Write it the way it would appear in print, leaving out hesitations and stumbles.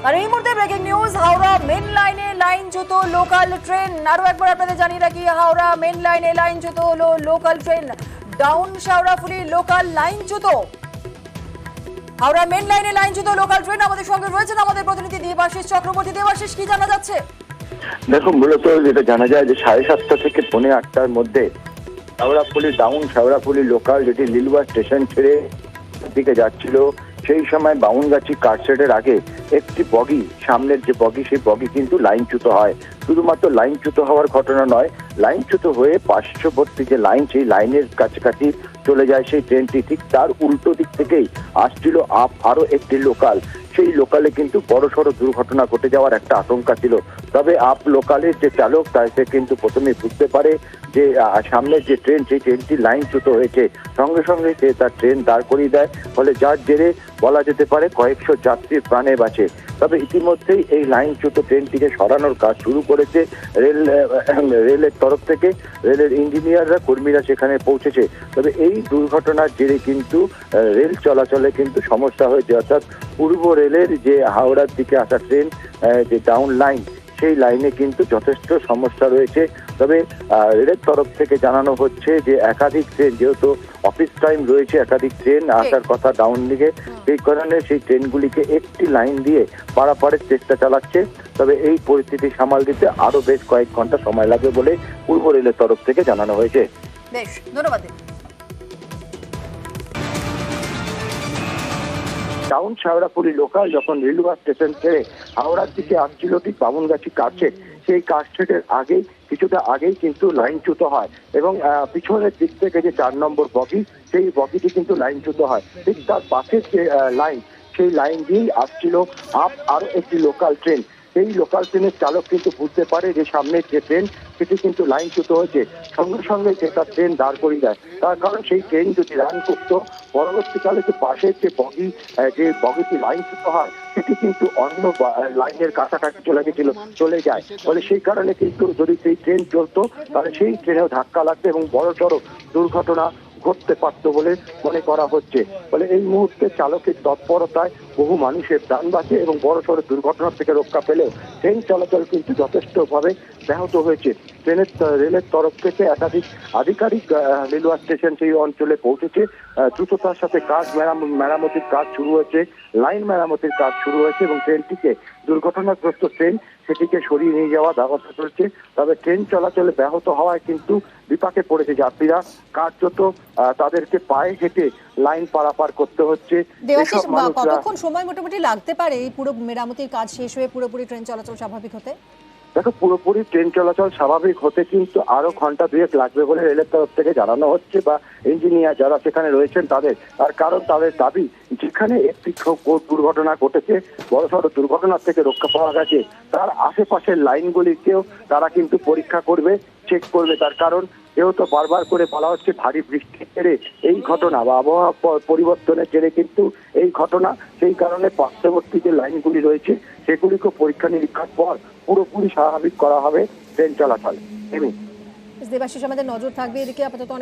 আর এই মুহূর্তে breaking news, Howrah main লাইনে লাইনচ্যুত লোকাল ট্রেন। আরো একবার আপনাদের জানিয়ে রাখি, হাওড়া মেন লাইনে লাইনচ্যুত হলো local train. Down Sheoraphuli local লাইনচ্যুত। হাওড়া মেন লাইনে লাইনচ্যুত লোকাল ট্রেন। আমাদের সঙ্গে রয়েছেন আমাদের প্রতিনিধি দেবাশিস চক্রবর্তী। দেবাশিস, কি জানা যাচ্ছে? দেখুন, মূলত যেটা জানা যায় যে 7:30 থেকে 7:45-র মধ্যে শেওড়াফুলি ডাউন শেওড়াফুলি লোকাল যেটি লিলুয়া স্টেশন ছেড়ে দিকে যাচ্ছিল, সেই সময় বাউনগাছি কারশেডের আগে একটি বগি, সামনের যে বগি, সেই বগি কিন্তু লাইনচ্যুত হয়। শুধুমাত্র লাইনচ্যুত হওয়ার ঘটনা নয়, লাইনচ্যুত হয়ে পার্শ্ববর্তী যে লাইন, সেই লাইনের কাছাকাছি চলে যায় সেই ট্রেনটি। ঠিক তার উল্টো দিক থেকেই আসছিল আরো একটি লোকাল। সেই লোকালে কিন্তু বড়সড় দুর্ঘটনা ঘটে যাওয়ার একটা আশঙ্কা ছিল। তবে লোকালের যে চালক, সে কিন্তু প্রথমে বুঝতে পারে যে সামনের যে ট্রেন, সেই ট্রেনটি লাইনচ্যুত হয়েছে। সঙ্গে সঙ্গে সে তার ট্রেন দাঁড় করিয়ে দেয়, ফলে যার জেরে বলা যেতে পারে কয়েকশো যাত্রীর প্রাণে বাঁচে। তবে ইতিমধ্যেই এই লাইনচ্যুত ট্রেনটিকে সরানোর কাজ শুরু করেছে রেলের তরফ থেকে। রেলের ইঞ্জিনিয়াররা, কর্মীরা সেখানে পৌঁছেছে। তবে এই দুর্ঘটনার জেরে কিন্তু রেল চলাচলে কিন্তু সমস্যা হয়েছে। অর্থাৎ পূর্ব রেলের যে হাওড়ার দিকে আসা ট্রেন, যে ডাউন লাইন, সেই লাইনে কিন্তু যথেষ্ট সমস্যা রয়েছে। তবে রেলের তরফ থেকে জানানো হচ্ছে যে একাধিক ট্রেন, যেহেতু অফিস টাইম রয়েছে, একাধিক ট্রেন আসার কথা ডাউন দিকে, সেই কারণে সেই ট্রেনগুলিকে একটি লাইন দিয়ে পারাপারের চেষ্টা চালাচ্ছে। তবে এই পরিস্থিতি সামাল দিতে আরো বেশ কয়েক ঘন্টা সময় লাগবে বলে পূর্ব রেলের তরফ থেকে জানানো হয়েছে। বেশ, ধন্যবাদ। ডাউন শেওড়াফুলি লোকাল যখন রেলওয়ে স্টেশন ছেড়ে হাওড়ার দিকে আসছিল, ঠিক বামুনগাছি কারশেড, সেই কারশেডের আগেই, কিছুটা আগেই কিন্তু লাইনচ্যুত হয়। এবং পিছনের দিক থেকে যে 4 নম্বর বগি, সেই বগিটি কিন্তু লাইনচ্যুত হয়। ঠিক তার পাশের যে লাইন, সেই লাইন দিয়েই আসছিল আরো একটি লোকাল ট্রেন। সেই লোকাল ট্রেনের চালক কিন্তু বুঝতে পারে যে সামনের যে ট্রেন, সেটি কিন্তু লাইনচ্যুত হয়েছে। সঙ্গে সঙ্গে সে তার ট্রেন দাঁড় করিয়ে দেয়। তার কারণ সেই ট্রেন যদি রান করতো, পরবর্তীকালে যে পাশের যে বগি, যে বগিটি লাইনচ্যুত হয়, সেটি কিন্তু অন্য লাইনের কাছাকাছি চলে যায়। ফলে সেই কারণে কিন্তু যদি সেই ট্রেন চলতো, তাহলে সেই ট্রেনেও ধাক্কা লাগতো এবং বড়সড় দুর্ঘটনা ঘটতে পারত বলে মনে করা হচ্ছে। ফলে এই মুহূর্তে চালকের তৎপরতায় বহু মানুষের প্রাণ বাঁচে এবং বড়সড় দুর্ঘটনা থেকে রক্ষা পেলেও ট্রেন চলাচল কিন্তু যথেষ্টভাবে ব্যাহত হয়েছে। রেলের তরফ থেকে একাধিক আধিকারিক রেলওয়ে স্টেশন সেই অঞ্চলে পৌঁছেছে। দ্রুততার সাথে মেরামতির কাজ শুরু হয়েছে, লাইন মেরামতির কাজ শুরু হয়েছে এবং ট্রেনটিকে, দুর্ঘটনাগ্রস্ত ট্রেন, সেটিকে সরিয়ে নিয়ে যাওয়া ব্যবস্থা চলছে। তবে ট্রেন চলাচলে ব্যাহত হওয়ায় কিন্তু বিপাকে পড়েছে যাত্রীরা। কার্যত তাদেরকে পায়ে হেঁটে লাইন পারাপার করতে হচ্ছে। কতক্ষণ সময় মোটামুটি লাগতে পারে এই পুরো মেরামতির কাজ শেষ হয়ে পুরোপুরি ট্রেন চলাচল স্বাভাবিক হতে? দেখো, পুরোপুরি ট্রেন চলাচল স্বাভাবিক হতে কিন্তু আরো ঘন্টা দুয়েক লাগবে বলে রেলের তরফ থেকে জানানো হচ্ছে, বা ইঞ্জিনিয়ার যারা সেখানে রয়েছেন তাদের। তার কারণ তাদের দাবি, যেখানে একটি দুর্ঘটনা ঘটেছে, বড়সড় দুর্ঘটনার থেকে রক্ষা পাওয়া গেছে, তার আশেপাশের লাইনগুলিকেও তারা কিন্তু পরীক্ষা করবে, চেক করবে। তার কারণ যেহেতু বারবার করে বলা হচ্ছে ভারী বৃষ্টির জেরে এই ঘটনা, বা আবহাওয়া পরিবর্তনের জেরে কিন্তু এই ঘটনা, সেই কারণে পার্শ্ববর্তী যে লাইনগুলি রয়েছে, সেগুলিকে পরীক্ষা নিরীক্ষার পর পুরোপুরি স্বাভাবিক করা হবে ট্রেন চলাচল। দেবাশিস, আমাদের নজর থাকবে এদিকে। আপাতত অনেক